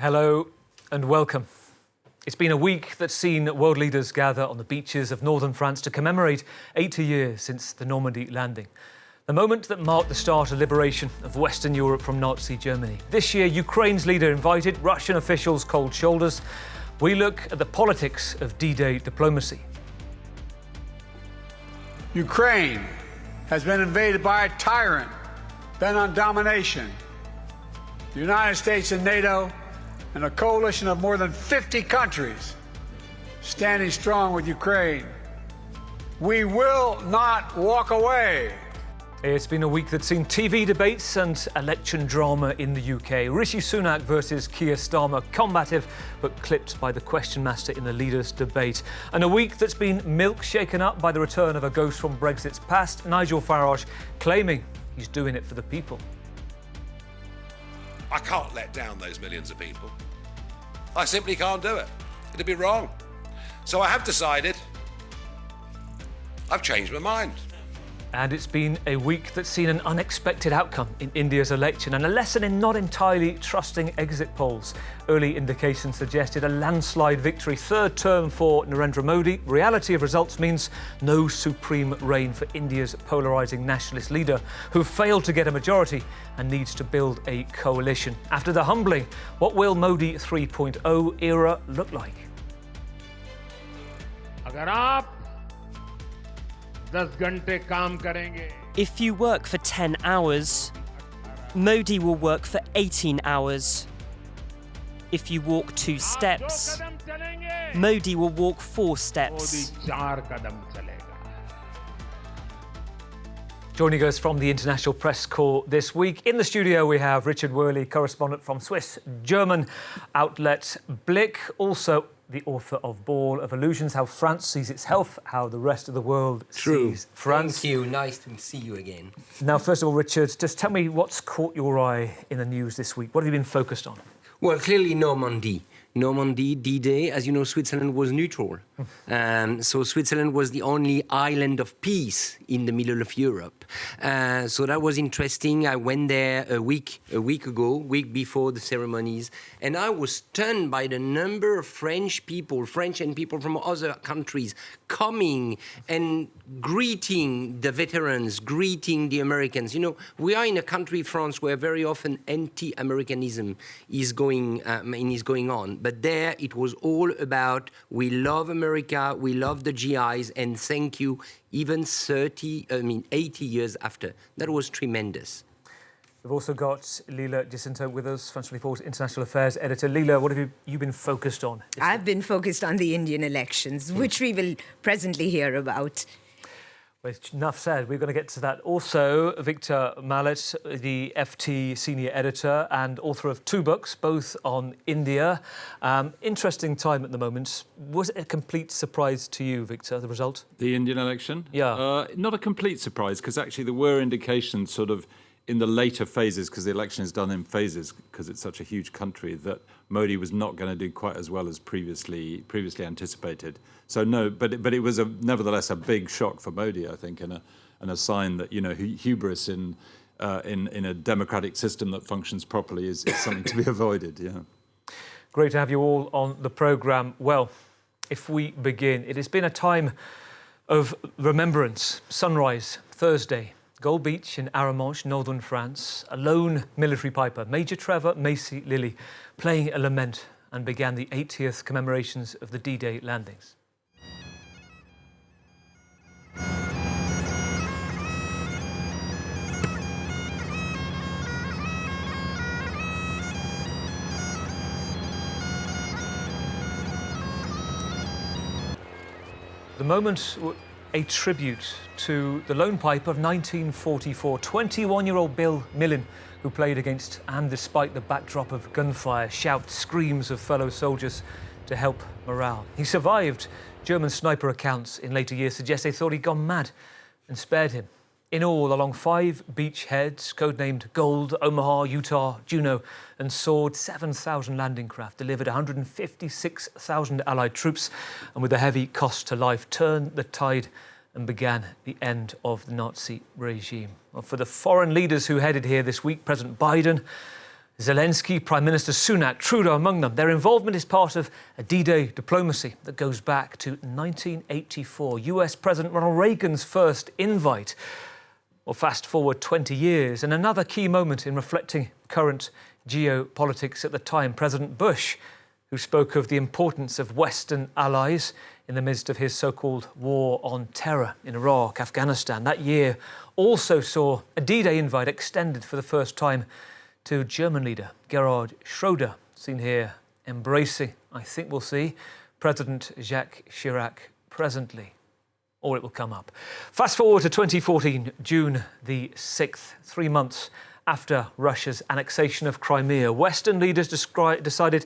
Hello and welcome. It's been a week that's seen world leaders gather on the beaches of northern France to commemorate 80 years since the Normandy landing. The moment that marked the start of liberation of Western Europe from Nazi Germany. This year, Ukraine's leader invited Russian officials' cold shoulders. We look at the politics of D-Day diplomacy. Ukraine has been invaded by a tyrant bent on domination. The United States and NATO and a coalition of more than 50 countries standing strong with Ukraine. We will not walk away. It's been a week that's seen TV debates and election drama in the UK. Rishi Sunak versus Keir Starmer, combative but clipped by the question master in the leaders' debate. And a week that's been milk shaken up by the return of a ghost from Brexit's past, Nigel Farage claiming he's doing it for the people. I can't let down those millions of people. I simply can't do it. It'd be wrong. So I have decided, I've changed my mind. And it's been a week that's seen an unexpected outcome in India's election and a lesson in not entirely trusting exit polls. Early indications suggested a landslide victory, third term for Narendra Modi. Reality of results means no supreme reign for India's polarising nationalist leader, who failed to get a majority and needs to build a coalition. After the humbling, what will Modi 3.0 era look like? If you work for 10 hours, Modi will work for 18 hours. If you walk 2 steps, Modi will walk 4 steps. Joining us from the International Press Corps this week, in the studio we have Richard Worley, correspondent from Swiss-German outlet Blick, also the author of Ball of Illusions, How France Sees Its Health, How the Rest of the World Sees France. Thank you. Nice to see you again. Now, first of all, Richard, just tell me what's caught your eye in the news this week. What have you been focused on? Well, clearly Normandy. Normandy, D-Day, as you know, Switzerland was neutral. So Switzerland was the only island of peace in the middle of Europe. So that was interesting. I went there a week before the ceremonies, and I was stunned by the number of French and people from other countries coming and greeting the veterans, greeting the Americans. You know, we are in a country, France, where very often anti-Americanism is going on. But there it was all about, we love America, we love the GIs, and thank you, even 80 years after. That was tremendous. We've also got Lila Jacinto with us, French 24's International Affairs editor. Lila, what have you been focused on? I've been focused on the Indian elections, which we will presently hear about. Well, enough said. We're going to get to that. Also, Victor Mallet, the FT senior editor and author of 2 books, both on India. Interesting time at the moment. Was it a complete surprise to you, Victor, the result? The Indian election? Yeah. Not a complete surprise, because actually there were indications sort of in the later phases, because the election is done in phases, because it's such a huge country, that Modi was not going to do quite as well as previously anticipated. So no, but it was nevertheless a big shock for Modi, I think, and a sign that, you know, hubris in a democratic system that functions properly is something to be avoided. Yeah. Great to have you all on the programme. Well, if we begin, it has been a time of remembrance. Sunrise, Thursday, Gold Beach in Arromanches, northern France. A lone military piper, Major Trevor Macy Lilly, playing a lament, and began the 80th commemorations of the D-Day landings. The moment, a tribute to the lone piper of 1944, 21-year-old Bill Millen, who played against and despite the backdrop of gunfire, shouts, screams of fellow soldiers to help morale. He survived. German sniper accounts in later years suggest they thought he'd gone mad and spared him. In all, along 5 beach heads, codenamed Gold, Omaha, Utah, Juno and Sword, 7,000 landing craft delivered 156,000 Allied troops, and with a heavy cost to life, turned the tide and began the end of the Nazi regime. Well, for the foreign leaders who headed here this week, President Biden Zelensky, Prime Minister Sunak, Trudeau among them. Their involvement is part of a D-Day diplomacy that goes back to 1984, US President Ronald Reagan's first invite. Well, fast forward 20 years, and another key moment in reflecting current geopolitics at the time, President Bush, who spoke of the importance of Western allies in the midst of his so-called war on terror in Iraq, Afghanistan. That year also saw a D-Day invite extended for the first time to German leader Gerhard Schröder, seen here embracing, I think we'll see, President Jacques Chirac presently. Or it will come up. Fast forward to 2014, June the 6th, 3 months after Russia's annexation of Crimea, Western leaders decided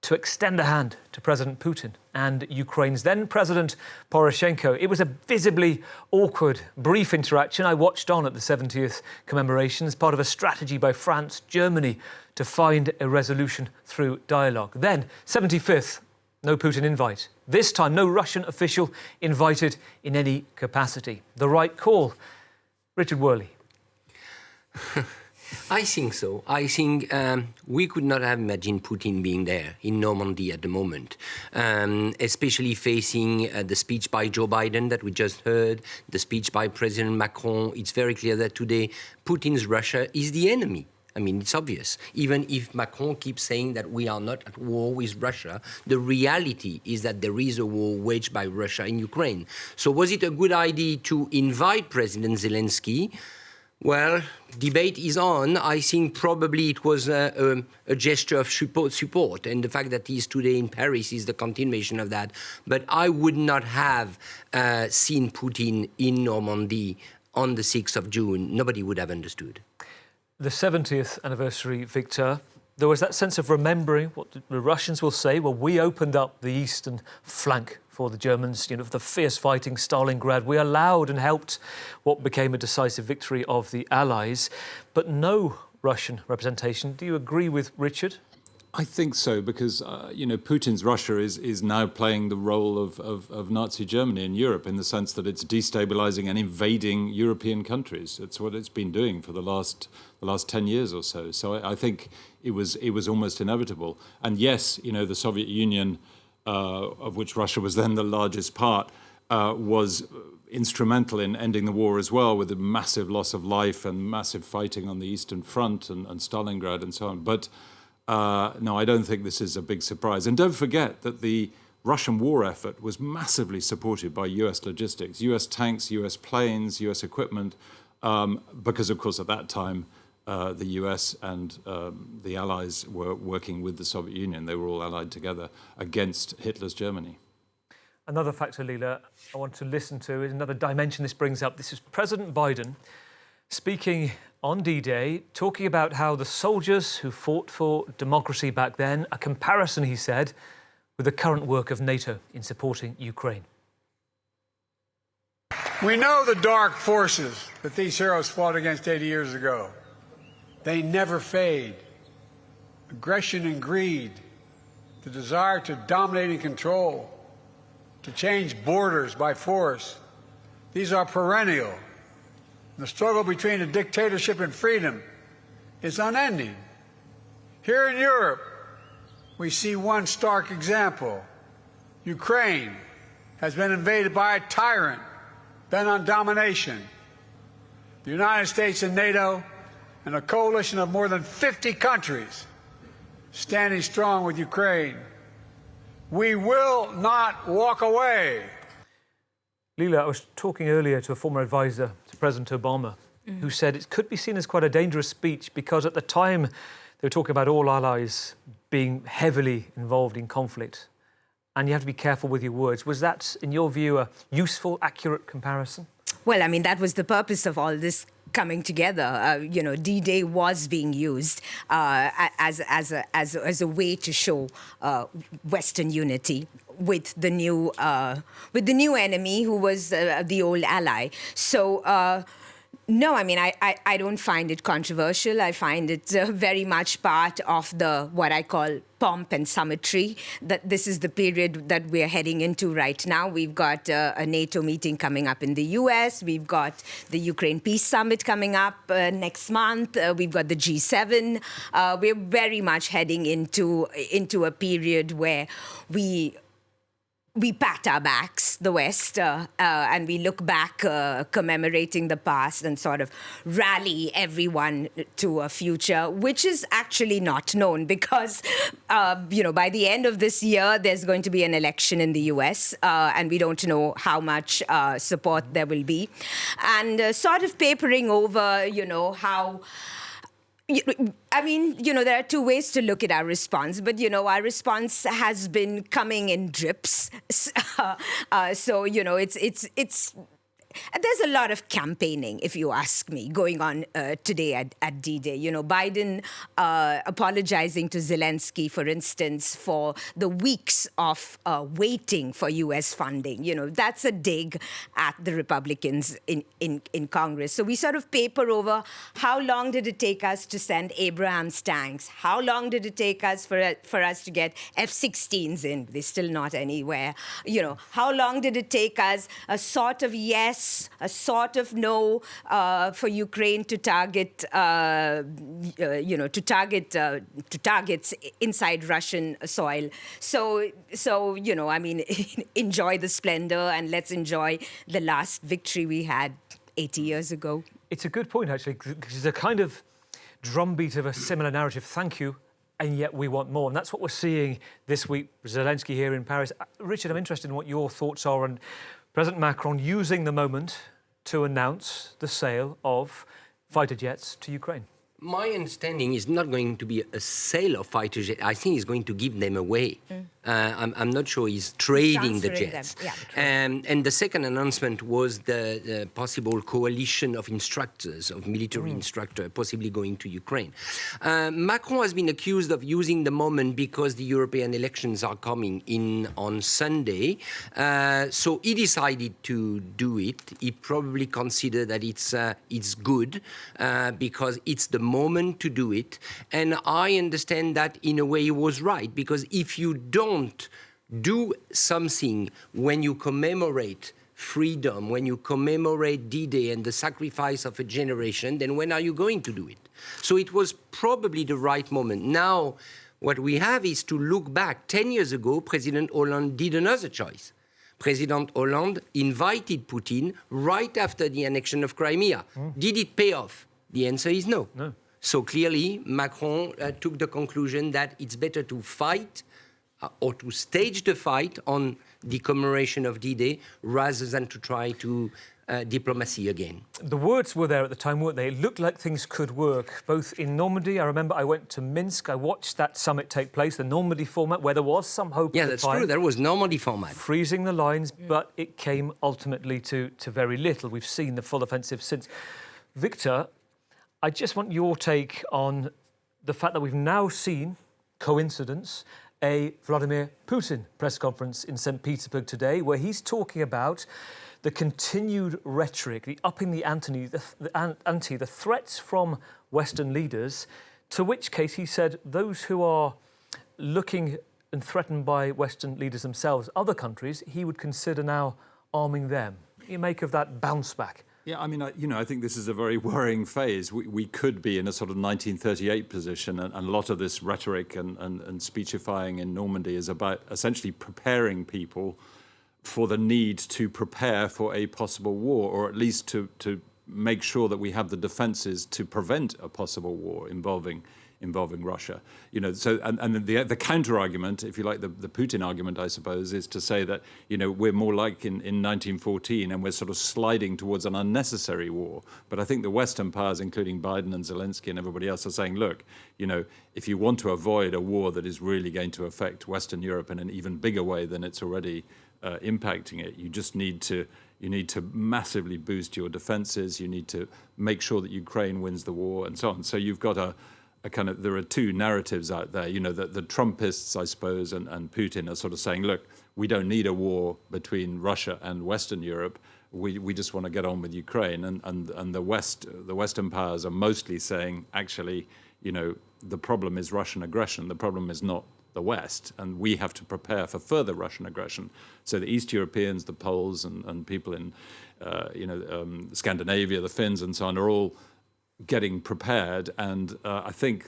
to extend a hand to President Putin and Ukraine's then President Poroshenko. It was a visibly awkward, brief interaction I watched on at the 70th commemoration as part of a strategy by France, Germany, to find a resolution through dialogue. Then, 75th, no Putin invite. This time, no Russian official invited in any capacity. The right call. Richard Worley. I think so. I think we could not have imagined Putin being there in Normandy at the moment, especially facing the speech by Joe Biden that we just heard, the speech by President Macron. It's very clear that today Putin's Russia is the enemy. I mean, it's obvious. Even if Macron keeps saying that we are not at war with Russia, the reality is that there is a war waged by Russia in Ukraine. So was it a good idea to invite President Zelensky? Well, debate is on. I think probably it was a gesture of support, and the fact that he is today in Paris is the continuation of that. But I would not have seen Putin in Normandy on the 6th of June. Nobody would have understood. The 70th anniversary, Victor, there was that sense of remembering what the Russians will say. Well, we opened up the eastern flank for the Germans, the fierce fighting Stalingrad. We allowed and helped what became a decisive victory of the Allies, but no Russian representation. Do you agree with Richard? I think so, because Putin's Russia is now playing the role of Nazi Germany in Europe, in the sense that it's destabilizing and invading European countries. It's what it's been doing for the last 10 years or so. So I think it was almost inevitable. And yes, the Soviet Union, of which Russia was then the largest part, was instrumental in ending the war as well, with a massive loss of life and massive fighting on the Eastern Front and Stalingrad and so on. But no, I don't think this is a big surprise. And don't forget that the Russian war effort was massively supported by US logistics, US tanks, US planes, US equipment, because, of course, at that time, the US and the Allies were working with the Soviet Union. They were all allied together against Hitler's Germany. Another factor, Leila, I want to listen to is another dimension this brings up. This is President Biden speaking on D-Day, talking about how the soldiers who fought for democracy back then, a comparison, he said, with the current work of NATO in supporting Ukraine. We know the dark forces that these heroes fought against 80 years ago. They never fade. Aggression and greed, the desire to dominate and control, to change borders by force, these are perennial. The struggle between a dictatorship and freedom is unending. Here in Europe, we see one stark example. Ukraine has been invaded by a tyrant bent on domination. The United States and NATO and a coalition of more than 50 countries standing strong with Ukraine. We will not walk away. Leila, I was talking earlier to a former advisor to President Obama, who said it could be seen as quite a dangerous speech because at the time they were talking about all allies being heavily involved in conflict, and you have to be careful with your words. Was that, in your view, a useful, accurate comparison? Well, I mean, that was the purpose of all this coming together. D-Day was being used as a way to show Western unity with the new enemy, who was the old ally. So No, I mean, I don't find it controversial. I find it very much part of the what I call pomp and symmetry. That this is the period that we're heading into right now. We've got a NATO meeting coming up in the US. We've got the Ukraine Peace Summit coming up next month. We've got the G7. We're very much heading into a period where we pat our backs, the West, and we look back, commemorating the past and sort of rally everyone to a future, which is actually not known because, by the end of this year, there's going to be an election in the US, and we don't know how much support there will be. And sort of papering over, how... I mean, there are two ways to look at our response, but, our response has been coming in drips. So, it's there's a lot of campaigning, if you ask me, going on today at D-Day. Biden apologizing to Zelensky, for instance, for the weeks of waiting for U.S. funding. That's a dig at the Republicans in Congress. So we sort of paper over how long did it take us to send Abrams tanks? How long did it take us for us to get F-16s in? They're still not anywhere. How long did it take us? A sort of yes, a sort of no for Ukraine to target, to targets inside Russian soil. So I mean, enjoy the splendor and let's enjoy the last victory we had 80 years ago. It's a good point, actually, because it's a kind of drumbeat of a similar narrative. Thank you. And yet we want more. And that's what we're seeing this week. Zelensky here in Paris. Richard, I'm interested in what your thoughts are on President Macron using the moment to announce the sale of fighter jets to Ukraine. My understanding is not going to be a sale of fighter jets. I think he's going to give them away. I'm not sure he's trading the jets. Yeah. And the second announcement was the possible coalition of instructors, of military instructors, possibly going to Ukraine. Macron has been accused of using the moment because the European elections are coming in on Sunday. So he decided to do it. He probably considered that it's good because it's the moment to do it. And I understand that in a way he was right, because if you don't do something when you commemorate freedom, when you commemorate D-Day and the sacrifice of a generation, then when are you going to do it? So it was probably the right moment. Now, what we have is to look back. 10 years ago, President Hollande did another choice. President Hollande invited Putin right after the annexion of Crimea. Did it pay off? The answer is no. So clearly, Macron took the conclusion that it's better to fight or to stage the fight on the commemoration of D-Day rather than to try to diplomacy again. The words were there at the time, weren't they? It looked like things could work, both in Normandy. I remember I went to Minsk. I watched that summit take place, the Normandy format, where there was some hope. Yeah, that's true. There was Normandy format. Freezing the lines, but it came ultimately to very little. We've seen the full offensive since. Victor, I just want your take on the fact that we've now seen, coincidence, a Vladimir Putin press conference in St. Petersburg today, where he's talking about the continued rhetoric, the upping the ante, the threats from Western leaders, to which case he said those who are looking and threatened by Western leaders themselves, other countries, he would consider now arming them. What do you make of that bounce back? Yeah, I mean, I think this is a very worrying phase. We could be in a sort of 1938 position, and a lot of this rhetoric and speechifying in Normandy is about essentially preparing people for the need to prepare for a possible war, or at least to make sure that we have the defenses to prevent a possible war involving Russia. So and the counter argument, if you like, the Putin argument, I suppose, is to say that we're more like in 1914 and we're sort of sliding towards an unnecessary war. But I think the Western powers, including Biden and Zelensky and everybody else, are saying, look, if you want to avoid a war that is really going to affect Western Europe in an even bigger way than it's already impacting it, you just need to massively boost your defenses. You need to make sure that Ukraine wins the war and so on. So you've got a kind of, there are two narratives out there, the Trumpists, I suppose, and Putin are sort of saying, look, we don't need a war between Russia and Western Europe. we just want to get on with Ukraine, and the Western powers are mostly saying, actually, the problem is Russian aggression. The problem is not the West, and we have to prepare for further Russian aggression. So the East Europeans, the Poles, and people in Scandinavia, the Finns, and so on, are all getting prepared. And I think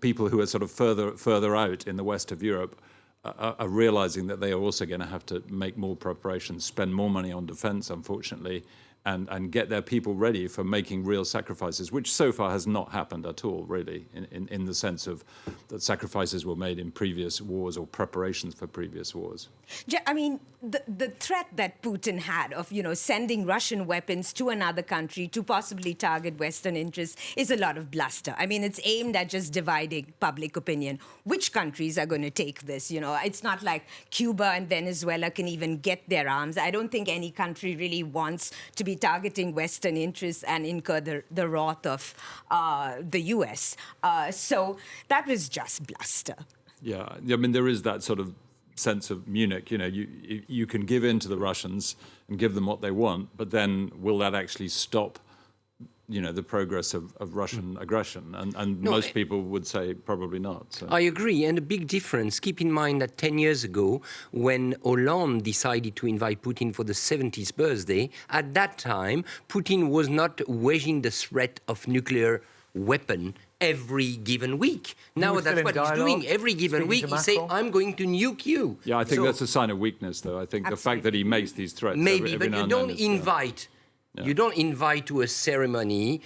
people who are sort of further out in the west of Europe are realizing that they are also going to have to make more preparations, spend more money on defense, unfortunately, and get their people ready for making real sacrifices, which so far has not happened at all, really, in the sense of that sacrifices were made in previous wars or preparations for previous wars. I mean, the threat that Putin had of, sending Russian weapons to another country to possibly target Western interests is a lot of bluster. I mean, it's aimed at just dividing public opinion. Which countries are going to take this? It's not like Cuba and Venezuela can even get their arms. I don't think any country really wants to be targeting Western interests and incur the wrath of the US. So that was just bluster. Yeah, I mean, there is that sort of sense of Munich, you can give in to the Russians and give them what they want, but then will that actually stop, the progress of Russian aggression? And most people would say probably not. So. I agree, and a big difference. Keep in mind that 10 years ago, when Hollande decided to invite Putin for the 70th birthday, at that time, Putin was not waging the threat of nuclear weapon every given week. Now that's what he's doing. Every given week, he say, I'm going to nuke you. Yeah, I think that's a sign of weakness, though. I think the fact that he makes these threats maybe, every but now you and don't then invite. You don't invite to a ceremony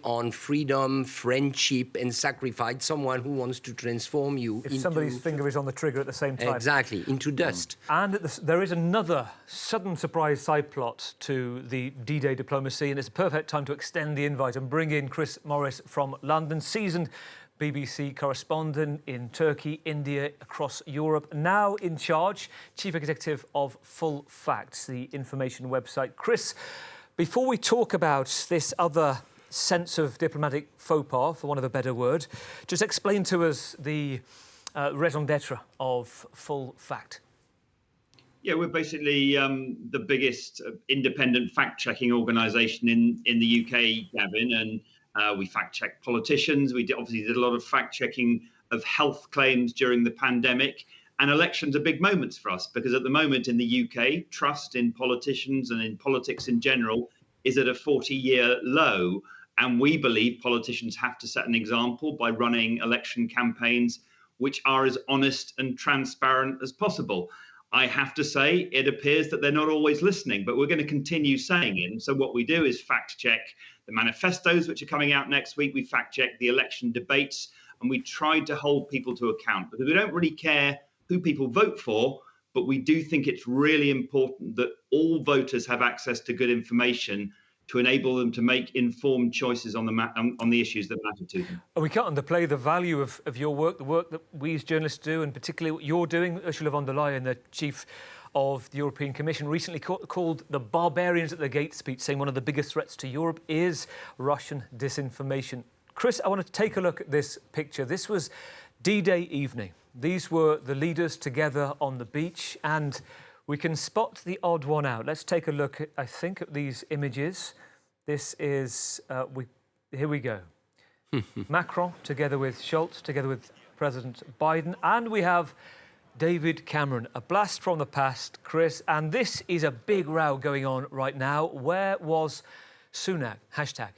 on freedom, friendship, and sacrifice someone who wants to transform you if somebody's finger is on the trigger at the same time. Exactly, into dust. And there is another sudden surprise side plot to the D-Day diplomacy, and it's a perfect time to extend the invite and bring in Chris Morris from London, seasoned BBC correspondent in Turkey, India, across Europe, now in charge, Chief Executive of Full Facts, the information website. Chris, before we talk about this other sense of diplomatic faux pas, for want of a better word, just explain to us the raison d'etre of Full Fact. Yeah, we're basically the biggest independent fact-checking organisation in the UK, Gavin, and we fact-check politicians. We obviously did a lot of fact-checking of health claims during the pandemic, and elections are big moments for us because at the moment in the UK, trust in politicians and in politics in general is at a 40-year low, and we believe politicians have to set an example by running election campaigns which are as honest and transparent as possible. I have to say, it appears that they're not always listening, but we're going to continue saying it. And so what we do is fact check the manifestos, which are coming out next week. We fact check the election debates, and we try to hold people to account because we don't really care who people vote for, but we do think it's really important that all voters have access to good information to enable them to make informed choices on the issues that matter to them. And we can't underplay the value of your work, the work that we as journalists do, and particularly what you're doing. Ursula von der Leyen, the chief of the European Commission, recently called the barbarians at the gate speech, saying one of the biggest threats to Europe is Russian disinformation. Chris, I want to take a look at this picture. This was D-Day evening. These were the leaders together on the beach, and we can spot the odd one out. Let's take a look, I think, at these images. This is, here we go. Macron together with Scholz, together with President Biden. And we have David Cameron, a blast from the past, Chris. And this is a big row going on right now. Where was Sunak? Hashtag.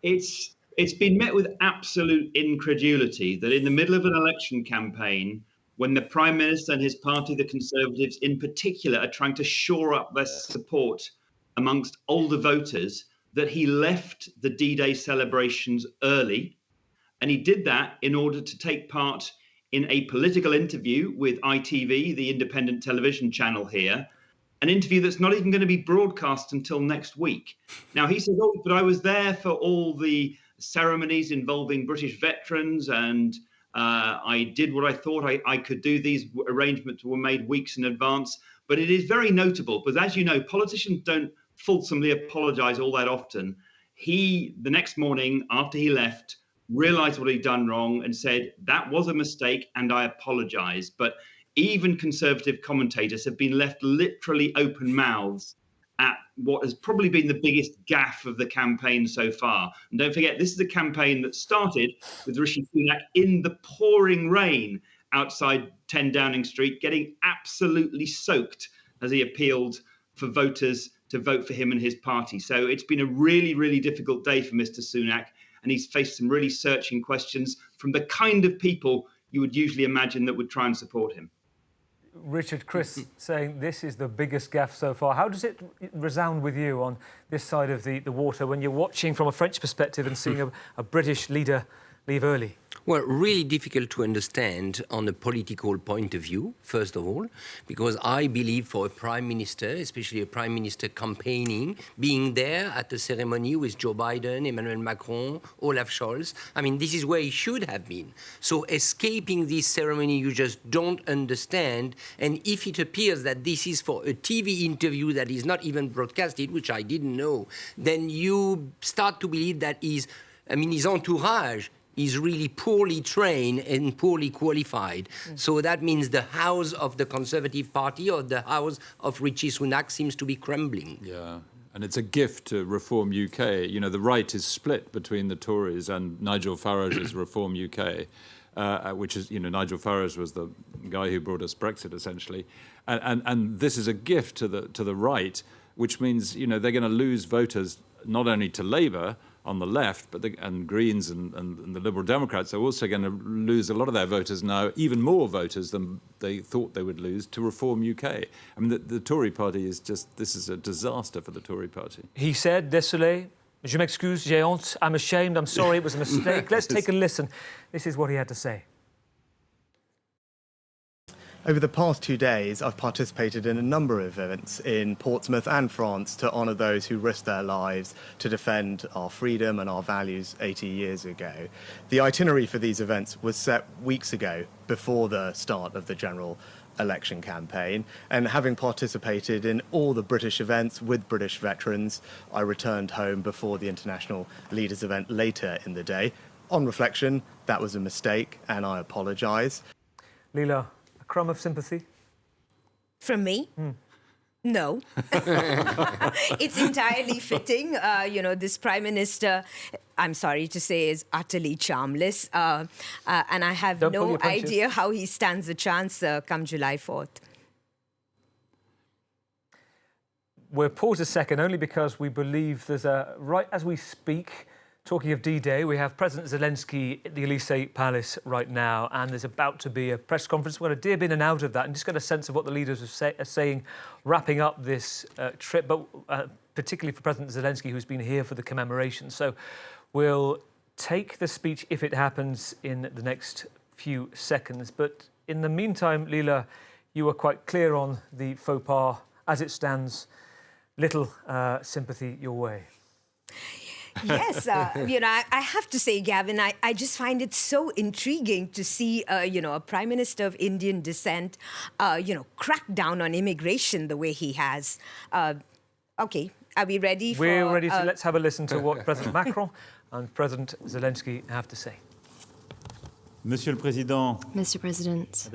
It's been met with absolute incredulity that in the middle of an election campaign, when the Prime Minister and his party, the Conservatives in particular, are trying to shore up their support amongst older voters, that he left the D-Day celebrations early. And he did that in order to take part in a political interview with ITV, the independent television channel here, an interview that's not even going to be broadcast until next week. Now, he says, oh, but I was there for all the ceremonies involving British veterans and I did what I thought I could do. These arrangements were made weeks in advance. But it is very notable because, as you know, politicians don't fulsomely apologise all that often. He, the next morning after he left, realised what he'd done wrong and said, that was a mistake and I apologise. But even conservative commentators have been left literally open mouths at what has probably been the biggest gaffe of the campaign so far. And don't forget, this is a campaign that started with Rishi Sunak in the pouring rain outside 10 Downing Street, getting absolutely soaked as he appealed for voters to vote for him and his party. So it's been a really, really difficult day for Mr. Sunak, and he's faced some really searching questions from the kind of people you would usually imagine that would try and support him. Richard, Chris saying this is the biggest gaffe so far. How does it resound with you on this side of the water when you're watching from a French perspective and seeing a British leader leave early? Well, really difficult to understand on a political point of view, first of all, because I believe for a prime minister, especially a prime minister campaigning, being there at the ceremony with Joe Biden, Emmanuel Macron, Olaf Scholz, I mean, this is where he should have been. So escaping this ceremony, you just don't understand. And if it appears that this is for a TV interview that is not even broadcasted, which I didn't know, then you start to believe that his entourage is really poorly trained and poorly qualified. So that means the house of the Conservative Party or the house of Rishi Sunak seems to be crumbling. Yeah, and it's a gift to Reform UK. You know, the right is split between the Tories and Nigel Farage's Reform UK, which is, you know, Nigel Farage was the guy who brought us Brexit, essentially. And this is a gift to the right, which means, you know, they're going to lose voters not only to Labour on the left, but and Greens and the Liberal Democrats are also going to lose a lot of their voters now, even more voters than they thought they would lose, to Reform UK. I mean, the Tory party is this is a disaster for the Tory party. He said, désolé, je m'excuse, j'ai honte, I'm ashamed, I'm sorry, it was a mistake. Let's take a listen. This is what he had to say. Over the past 2 days, I've participated in a number of events in Portsmouth and France to honour those who risked their lives to defend our freedom and our values 80 years ago. The itinerary for these events was set weeks ago, before the start of the general election campaign, and having participated in all the British events with British veterans, I returned home before the International Leaders event later in the day. On reflection, that was a mistake, and I apologise. Leila, crumb of sympathy? From me? No. It's entirely fitting. You know, this Prime Minister, I'm sorry to say, is utterly charmless. And I have no idea how he stands a chance come July 4th. We'll pause a second only because we believe there's right as we speak, talking of D-Day, we have President Zelensky at the Elysee Palace right now, and there's about to be a press conference. We're going to dip in and out of that and just get a sense of what the leaders are saying, wrapping up this trip, but particularly for President Zelensky, who's been here for the commemoration. So we'll take the speech, if it happens, in the next few seconds. But in the meantime, Leila, you were quite clear on the faux pas. As it stands, little sympathy your way. Yes, you know, I have to say, Gavin, I just find it so intriguing to see, you know, a Prime Minister of Indian descent, you know, crack down on immigration the way he has. OK, are we ready for... We're ready to... Let's have a listen to what President Macron and President Zelensky have to say. Mr. President,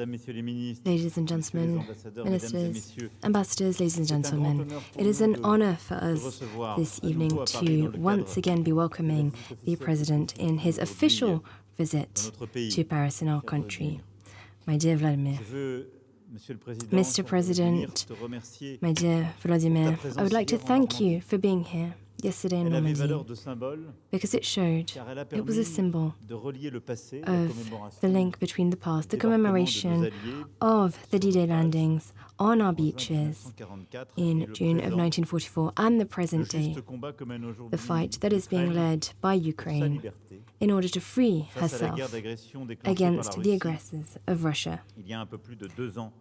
ladies and gentlemen, ministers, ambassadors, ladies and gentlemen, it is an honour for us this evening to once again be welcoming the President in his official visit to Paris in our country. My dear Vladimir, Mr. President, my dear Vladimir, I would like to thank you for being here yesterday in Normandy, because it showed, it was a symbol of the link between the past, the commemoration of the D-Day landings on our beaches in June of 1944 and the present day, the fight that is being led by Ukraine in order to free herself against the aggressors of Russia,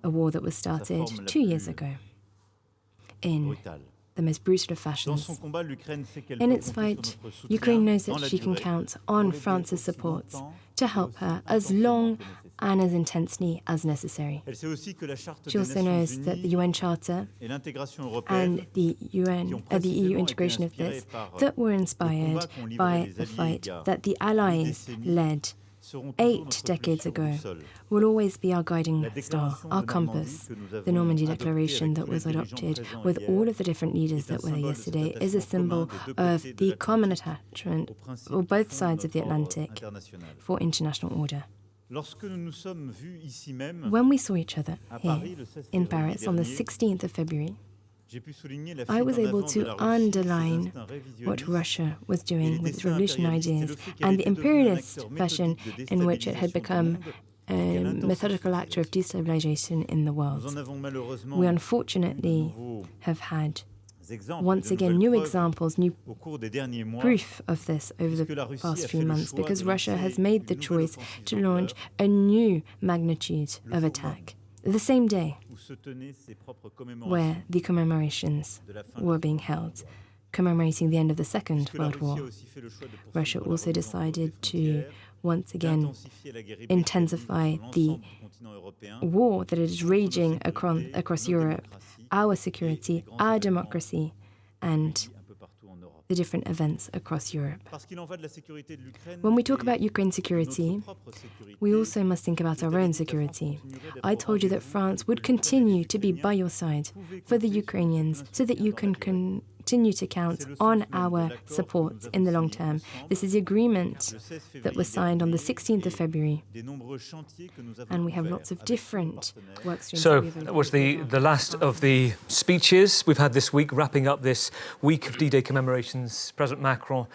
a war that was started 2 years ago in the most brutal of fashions. In its fight, Ukraine knows that she can count on France's support to help her as long and as intensely as necessary. She also knows that the UN Charter and the EU integration of this that were inspired by the fight that the Allies led 8 decades ago will always be our guiding star, our compass. The Normandy Declaration that was adopted with all of the different leaders that were there yesterday is a symbol of the common attachment on both sides of the Atlantic for international order. When we saw each other here in Paris on the 16th of February, I was able to underline what Russia was doing with its revolutionary ideas and the imperialist fashion in which it had become a methodical actor of destabilization in the world. We unfortunately have had, once again, new examples, new proof of this over the past few months, because Russia has made the choice to launch a new magnitude of attack. The same day where the commemorations were being held, commemorating the end of the Second World War, Russia also decided to once again intensify the war that is raging across Europe, our security, our democracy, and the different events across Europe. When we talk about Ukraine's security, we also must think about our own security. I told you that France would continue to be by your side for the Ukrainians so that you can continue to count on our support in the long term. This is the agreement that was signed on the 16th of February. And we have lots of different work streams. So that was the last of the speeches we've had this week, wrapping up this week of D-Day commemorations. President Macron,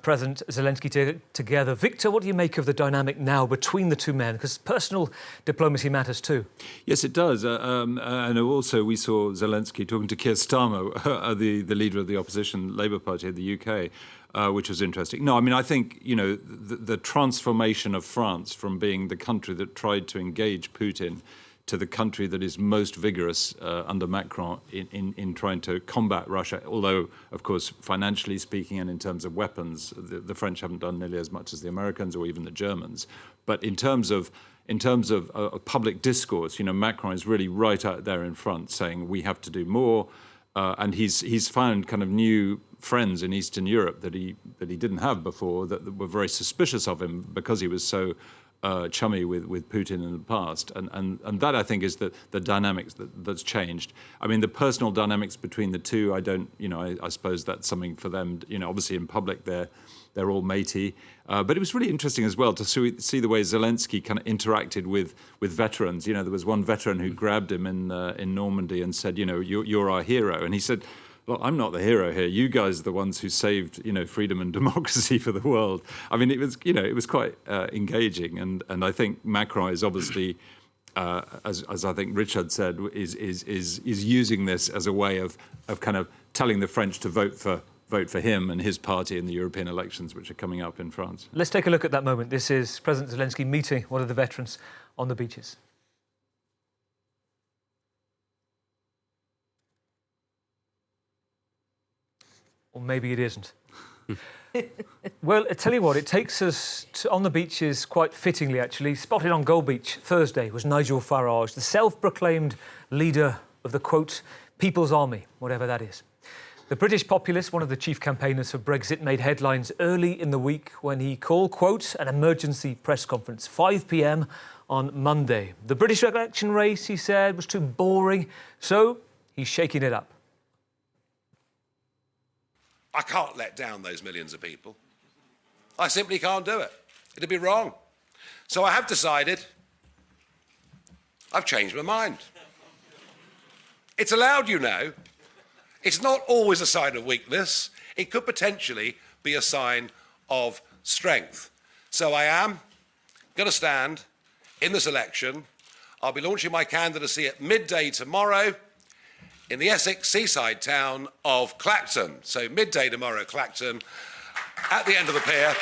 President Zelensky together. Victor, what do you make of the dynamic now between the two men? Because personal diplomacy matters too. Yes, it does. And also we saw Zelensky talking to Keir Starmer, the leader of the opposition Labour Party in the UK, which was interesting. No, I mean, I think, you know, the transformation of France from being the country that tried to engage Putin to the country that is most vigorous under Macron in trying to combat Russia, although, of course, financially speaking and in terms of weapons, the French haven't done nearly as much as the Americans or even the Germans. But in terms of public discourse, you know, Macron is really right out there in front saying we have to do more, and he's found kind of new friends in Eastern Europe that he didn't have before, that were very suspicious of him because he was so chummy with Putin in the past, and that I think is the dynamics that's changed. I mean, the personal dynamics between the two, I suppose that's something for them. You know, obviously in public they're all matey, but it was really interesting as well to see the way Zelensky kind of interacted with veterans. You know, there was one veteran who grabbed him in Normandy and said, you know, you're our hero, and he said, well, I'm not the hero here. You guys are the ones who saved, you know, freedom and democracy for the world. I mean, it was quite engaging, and I think Macron is obviously, as I think Richard said, is using this as a way of kind of telling the French to vote for him and his party in the European elections, which are coming up in France. Let's take a look at that moment. This is President Zelensky meeting one of the veterans on the beaches. Or maybe it isn't. Well, I tell you what, it takes us on the beaches quite fittingly, actually. Spotted on Gold Beach Thursday was Nigel Farage, the self-proclaimed leader of the, quote, People's Army, whatever that is. The British populist, one of the chief campaigners for Brexit, made headlines early in the week when he called, quote, an emergency press conference, 5 p.m. on Monday. The British election race, he said, was too boring, so he's shaking it up. I can't let down those millions of people. I simply can't do it. It'd be wrong. So I have decided, I've changed my mind. It's allowed, you know. It's not always a sign of weakness. It could potentially be a sign of strength. So I am going to stand in this election. I'll be launching my candidacy at midday tomorrow in the Essex seaside town of Clacton. So midday tomorrow, Clacton, at the end of the pier.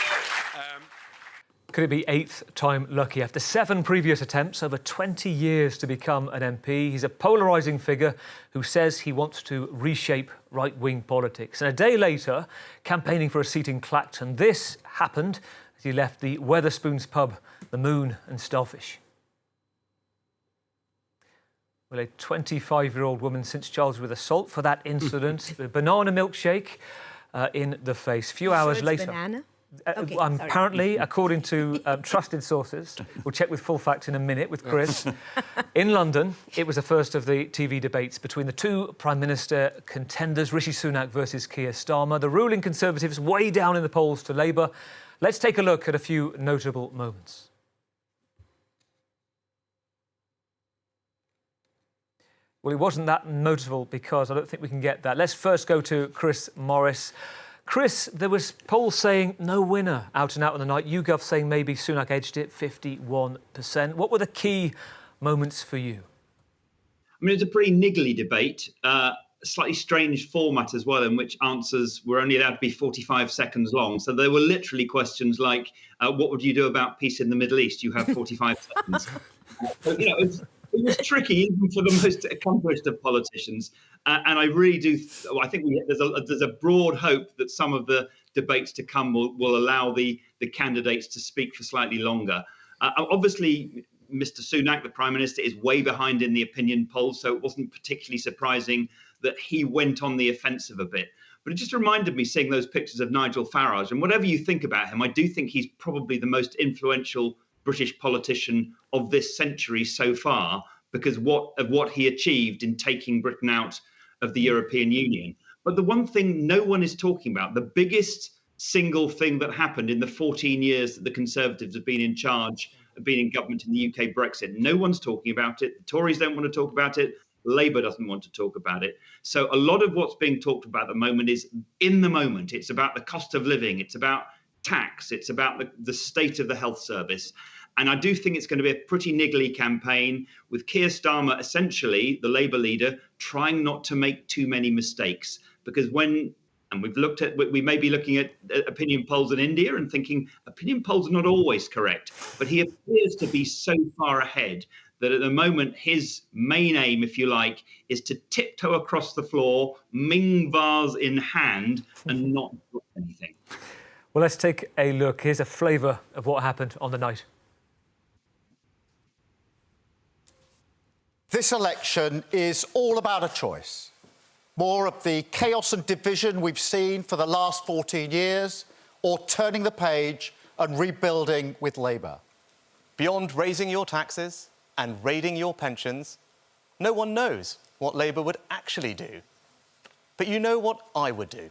Could it be 8th time lucky? After 7 previous attempts over 20 years to become an MP, he's a polarising figure who says he wants to reshape right-wing politics. And a day later, campaigning for a seat in Clacton, this happened as he left the Wetherspoons pub, the Moon and Starfish. Well, a 25-year-old woman since charged with assault for that incident, with a banana milkshake in the face. Few hours later. Banana? Apparently, according to trusted sources, we'll check with full facts in a minute with Chris, in London, it was the first of the TV debates between the two Prime Minister contenders, Rishi Sunak versus Keir Starmer. The ruling Conservatives way down in the polls to Labour. Let's take a look at a few notable moments. Well, it wasn't that notable because I don't think we can get that. Let's first go to Chris Morris. Chris, there was polls saying no winner out and out on the night. YouGov saying maybe Sunak edged it, 51%. What were the key moments for you? I mean, it's a pretty niggly debate, a slightly strange format as well, in which answers were only allowed to be 45 seconds long. So there were literally questions like, what would you do about peace in the Middle East? You have 45 seconds. So, it was tricky even for the most accomplished of politicians. And I really do, I think there's a broad hope that some of the debates to come will allow the candidates to speak for slightly longer. Obviously, Mr. Sunak, the Prime Minister, is way behind in the opinion polls, so it wasn't particularly surprising that he went on the offensive a bit. But it just reminded me seeing those pictures of Nigel Farage. And whatever you think about him, I do think he's probably the most influential British politician of this century so far, because of what he achieved in taking Britain out of the European Union. But the one thing no one is talking about, the biggest single thing that happened in the 14 years that the Conservatives have been in charge, have been in government in the UK, Brexit, no one's talking about it. The Tories don't want to talk about it. Labour doesn't want to talk about it. So a lot of what's being talked about at the moment is in the moment. It's about the cost of living. It's about tax. It's about the state of the health service. And I do think it's going to be a pretty niggly campaign with Keir Starmer, essentially, the Labour leader, trying not to make too many mistakes. Because we may be looking at opinion polls in India and thinking opinion polls are not always correct. But he appears to be so far ahead that at the moment, his main aim, if you like, is to tiptoe across the floor, Ming vase in hand, and not do anything. Well, let's take a look. Here's a flavour of what happened on the night. This election is all about a choice. More of the chaos and division we've seen for the last 14 years, or turning the page and rebuilding with Labour. Beyond raising your taxes and raiding your pensions, no one knows what Labour would actually do. But you know what I would do.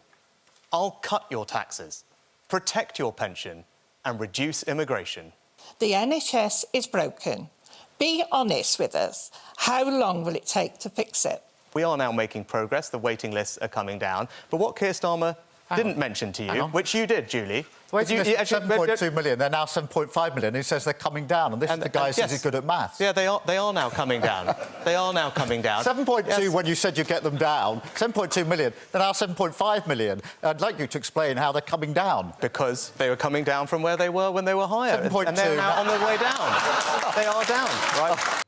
I'll cut your taxes, protect your pension, and reduce immigration. The NHS is broken. Be honest with us. How long will it take to fix it? We are now making progress. The waiting lists are coming down. But what Keir Starmer didn't mention to you, which you did, Julie... Waiting list 7.2 million, they're now 7.5 million. He says they're coming down, and this is the guy who says he's good at maths. Yeah, they are now coming down. They are now coming down. 7.2 when you said you'd get them down. 7.2 million, they're now 7.5 million. I'd like you to explain how they're coming down. Because they were coming down from where they were when they were higher. 7.2. And they're now on their way down. They are down, right?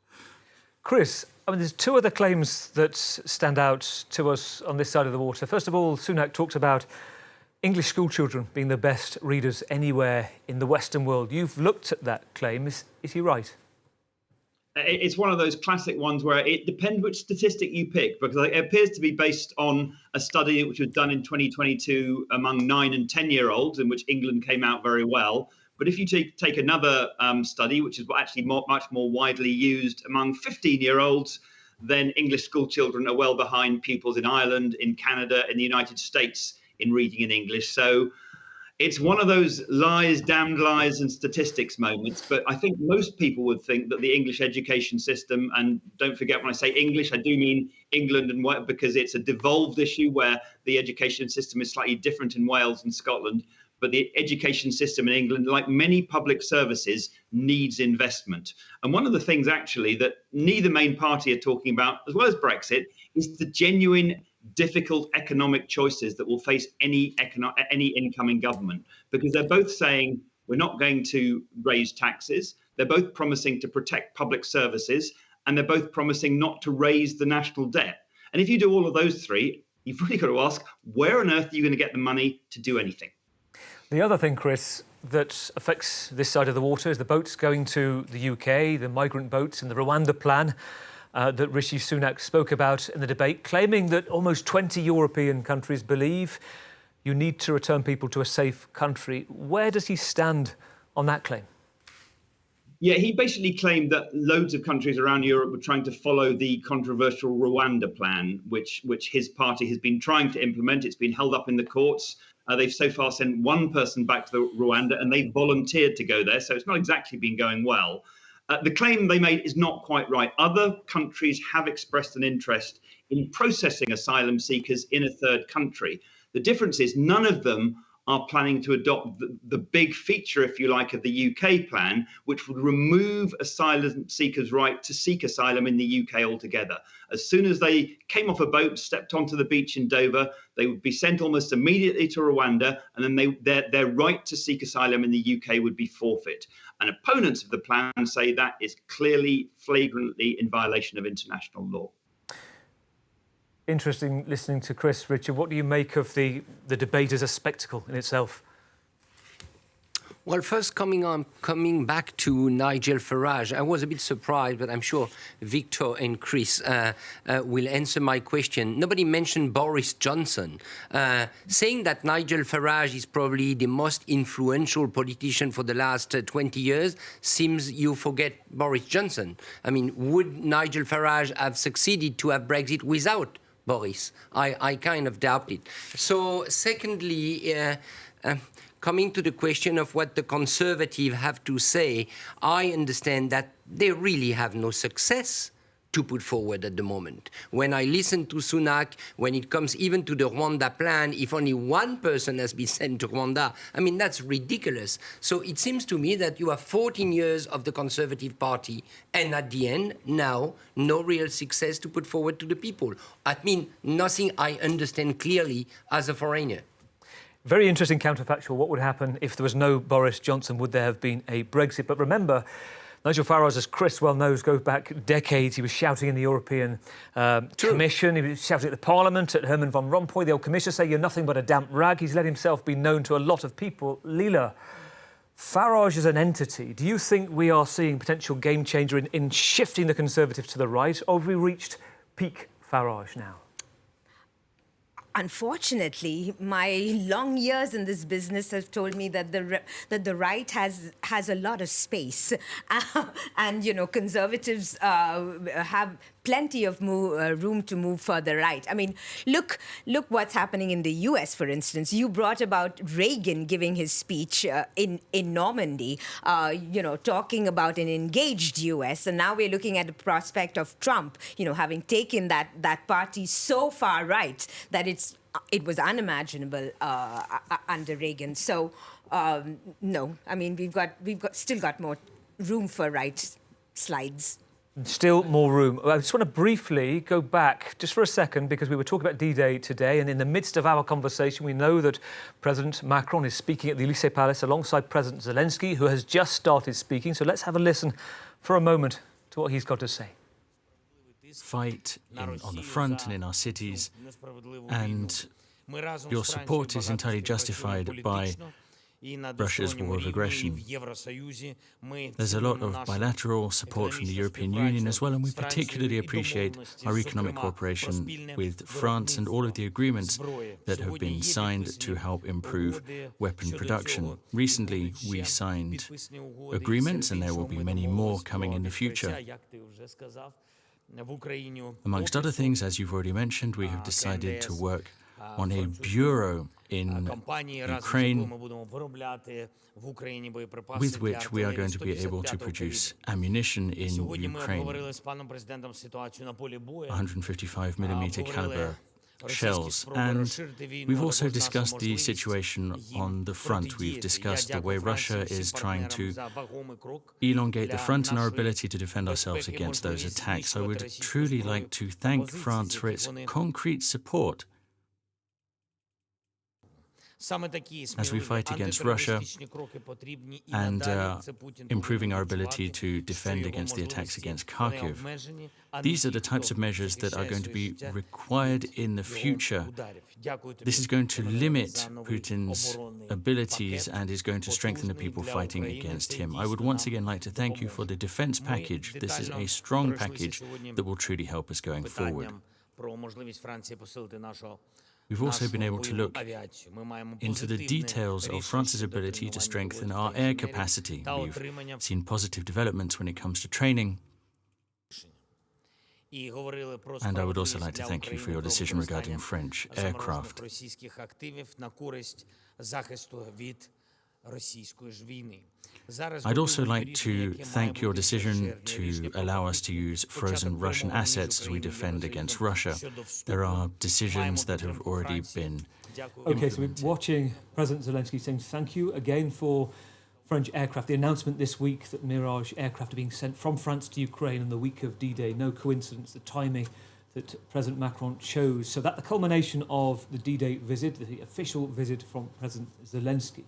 Chris, I mean, there's two other claims that stand out to us on this side of the water. First of all, Sunak talks about English schoolchildren being the best readers anywhere in the Western world. You've looked at that claim. Is he right? It's one of those classic ones where it depends which statistic you pick, because it appears to be based on a study which was done in 2022 among 9 and 10-year-olds, in which England came out very well. But if you take another study, which is actually much more widely used among 15-year-olds, then English schoolchildren are well behind pupils in Ireland, in Canada, in the United States in reading in English. So it's one of those lies, damned lies and statistics moments. But I think most people would think that the English education system, and don't forget when I say English, I do mean England, and because it's a devolved issue where the education system is slightly different in Wales and Scotland. But the education system in England, like many public services, needs investment. And one of the things actually that neither main party are talking about, as well as Brexit, is the genuine difficult economic choices that will face any incoming government, because they're both saying we're not going to raise taxes. They're both promising to protect public services, and they're both promising not to raise the national debt. And if you do all of those three, you've really got to ask, where on earth are you going to get the money to do anything? The other thing, Chris, that affects this side of the water is the boats going to the UK, the migrant boats and the Rwanda plan that Rishi Sunak spoke about in the debate, claiming that almost 20 European countries believe you need to return people to a safe country. Where does he stand on that claim? Yeah, he basically claimed that loads of countries around Europe were trying to follow the controversial Rwanda plan, which his party has been trying to implement. It's been held up in the courts. They've so far sent one person back to Rwanda, and they volunteered to go there. So it's not exactly been going well. The claim they made is not quite right. Other countries have expressed an interest in processing asylum seekers in a third country. The difference is none of them are planning to adopt the big feature, if you like, of the UK plan, which would remove asylum seekers' right to seek asylum in the UK altogether. As soon as they came off a boat, stepped onto the beach in Dover, they would be sent almost immediately to Rwanda, and then their right to seek asylum in the UK would be forfeit. And opponents of the plan say that is clearly, flagrantly in violation of international law. Interesting listening to Chris. Richard, what do you make of the debate as a spectacle in itself? Well, first coming back to Nigel Farage, I was a bit surprised, but I'm sure Victor and Chris will answer my question. Nobody mentioned Boris Johnson. Saying that Nigel Farage is probably the most influential politician for the last 20 years seems you forget Boris Johnson. I mean, would Nigel Farage have succeeded to have Brexit without Boris? I kind of doubt it. So secondly, coming to the question of what the Conservatives have to say, I understand that they really have no success to put forward at the moment. When I listen to Sunak, when it comes even to the Rwanda plan, if only one person has been sent to Rwanda, I mean, that's ridiculous. So it seems to me that you have 14 years of the Conservative Party, and at the end, now, no real success to put forward to the people. I mean, nothing I understand clearly as a foreigner. Very interesting counterfactual. What would happen if there was no Boris Johnson? Would there have been a Brexit? But remember, Nigel Farage, as Chris well knows, goes back decades. He was shouting in the European Commission. He was shouting at the Parliament, at Herman Van Rompuy. The old Commissioner say you're nothing but a damp rag. He's let himself be known to a lot of people. Leela, Farage is an entity. Do you think we are seeing potential game changer in shifting the Conservatives to the right, or have we reached peak Farage now? Unfortunately, my long years in this business have told me that the right has a lot of space, and conservatives have plenty of room to move further right. I mean, look what's happening in the U.S. For instance. You brought about Reagan giving his speech in Normandy, talking about an engaged U.S. And now we're looking at the prospect of Trump, having taken that party so far right that it was unimaginable under Reagan. So no, I mean we've still got more room for right slides. Still more room. I just want to briefly go back just for a second, because we were talking about D-Day today, and in the midst of our conversation, we know that President Macron is speaking at the Élysée Palace alongside President Zelensky, who has just started speaking. So let's have a listen for a moment to what he's got to say. Fight on the front and in our cities, and your support is entirely justified by Russia's war of aggression. There's a lot of bilateral support from the European Union as well, and we particularly appreciate our economic cooperation with France and all of the agreements that have been signed to help improve weapon production. Recently, we signed agreements, and there will be many more coming in the future. Amongst other things, as you've already mentioned, we have decided to work on a bureau in Ukraine with which we are going to be able to produce ammunition in Ukraine, 155mm caliber shells. And we've also discussed the situation on the front. We've discussed the way Russia is trying to elongate the front and our ability to defend ourselves against those attacks. I would truly like to thank France for its concrete support as we fight against Russia and improving our ability to defend against the attacks against Kharkiv. These are the types of measures that are going to be required in the future. This is going to limit Putin's abilities and is going to strengthen the people fighting against him. I would once again like to thank you for the defense package. This is a strong package that will truly help us going forward. We've also been able to look into the details of France's ability to strengthen our air capacity. We've seen positive developments when it comes to training. And I would also like to thank you for your decision regarding French aircraft. I'd also like to thank your decision to allow us to use frozen Russian assets as we defend against Russia. There are decisions that have already been Okay, so we're watching President Zelensky saying thank you again for French aircraft. The announcement this week that Mirage aircraft are being sent from France to Ukraine on the week of D-Day. No coincidence, the timing that President Macron chose. So that's the culmination of the D-Day visit, the official visit from President Zelensky.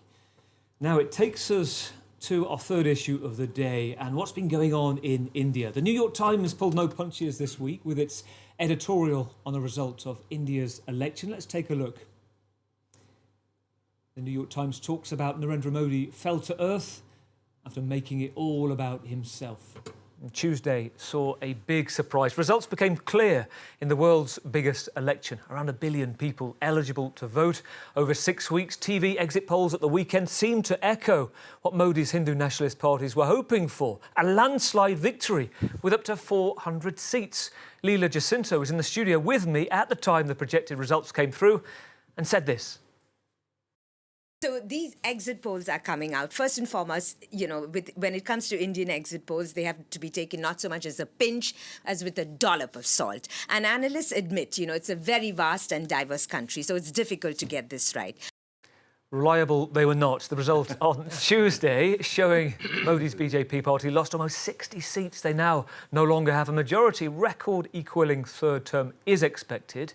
Now it takes us to our third issue of the day and what's been going on in India. The New York Times pulled no punches this week with its editorial on the results of India's election. Let's take a look. The New York Times talks about Narendra Modi fell to earth after making it all about himself. Tuesday saw a big surprise. Results became clear in the world's biggest election. Around 1 billion people eligible to vote. Over 6 weeks, TV exit polls at the weekend seemed to echo what Modi's Hindu nationalist parties were hoping for. A landslide victory with up to 400 seats. Leela Jacinto was in the studio with me at the time the projected results came through and said this. So these exit polls are coming out. First and foremost, when it comes to Indian exit polls, they have to be taken not so much as a pinch as with a dollop of salt. And analysts admit, it's a very vast and diverse country, so it's difficult to get this right. Reliable they were not. The result on Tuesday showing Modi's BJP party lost almost 60 seats. They now no longer have a majority. Record equaling third term is expected,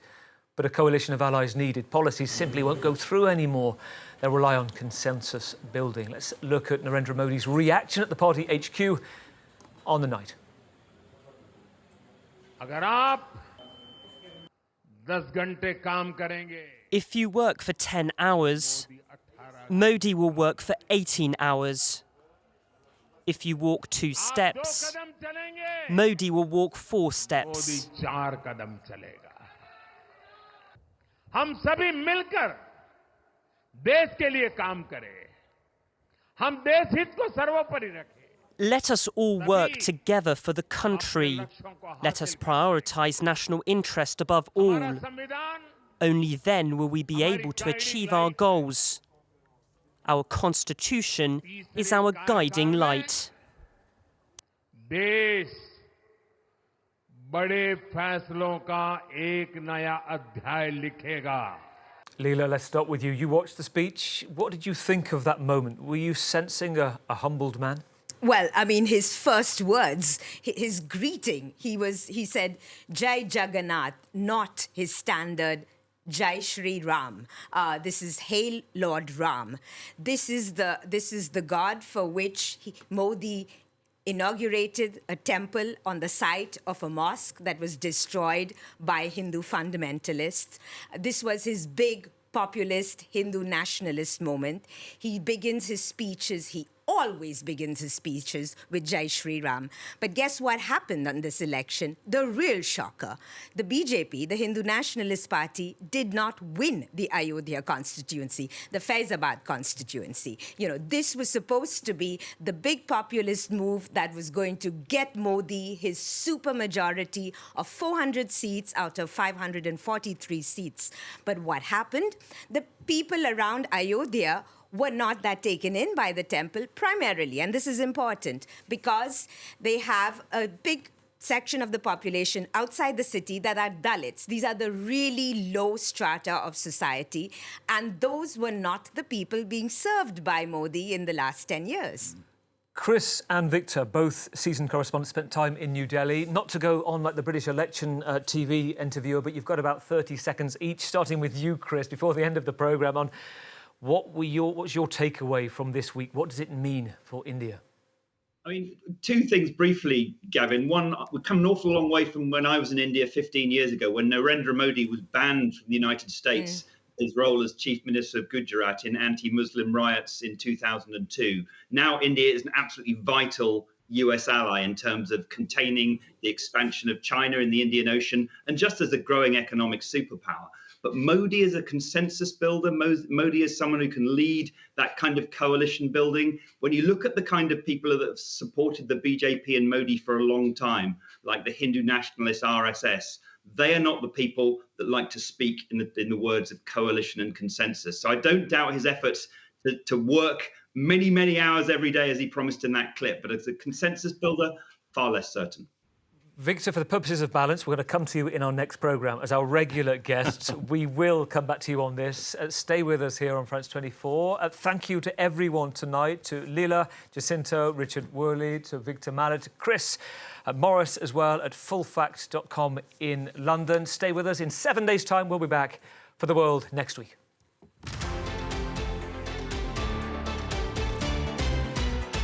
but a coalition of allies needed. Policies simply won't go through anymore. They'll rely on consensus building. Let's look at Narendra Modi's reaction at the party HQ on the night. If you work for 10 hours, Modi will work for 18 hours. If you walk 2 steps, Modi will walk 4 steps. हम सभी मिलकर देश के लिए काम करें हम देश हित को सर्वोपरि रखें Let us all work together for the country. Let us prioritize national interest above all. Only then will we be able to achieve our goals. Our constitution is our guiding light. देश बड़े फैसलों का एक नया अध्याय लिखेगा. Leela, let's start with you. You watched the speech. What did you think of that moment? Were you sensing a humbled man? Well, I mean, his first words, his greeting, he said, Jai Jagannath, not his standard Jai Shri Ram. This is Hail Lord Ram. This is the God for which Modi inaugurated a temple on the site of a mosque that was destroyed by Hindu fundamentalists. This was his big populist Hindu nationalist moment. He begins his speeches, he always begins his speeches with Jai Shri Ram. But guess what happened on this election? The real shocker. The BJP, the Hindu Nationalist Party, did not win the Ayodhya constituency, the Faizabad constituency. This was supposed to be the big populist move that was going to get Modi his supermajority of 400 seats out of 543 seats. But what happened? The people around Ayodhya were not that taken in by the temple primarily. And this is important because they have a big section of the population outside the city that are Dalits. These are the really low strata of society. And those were not the people being served by Modi in the last 10 years. Chris and Victor, both seasoned correspondents, spent time in New Delhi. Not to go on like the British election TV interviewer, but you've got about 30 seconds each, starting with you, Chris, before the end of the programme, on what's your takeaway from this week? What does it mean for India? I mean, 2 things briefly, Gavin. One, we've come an awful long way from when I was in India 15 years ago, when Narendra Modi was banned from the United States, his role as Chief Minister of Gujarat in anti-Muslim riots in 2002. Now India is an absolutely vital US ally in terms of containing the expansion of China in the Indian Ocean and just as a growing economic superpower. But Modi is a consensus builder. Modi is someone who can lead that kind of coalition building. When you look at the kind of people that have supported the BJP and Modi for a long time, like the Hindu nationalist RSS, they are not the people that like to speak in the words of coalition and consensus. So I don't doubt his efforts to work many, many hours every day as he promised in that clip. But as a consensus builder, far less certain. Victor, for the purposes of balance, we're going to come to you in our next programme as our regular guests. We will come back to you on this. Stay with us here on France 24. Thank you to everyone tonight, to Lila, Jacinto, Richard Worley, to Victor Mallet, Chris, Morris as well at fullfact.com in London. Stay with us. In 7 days' time, we'll be back for The World next week.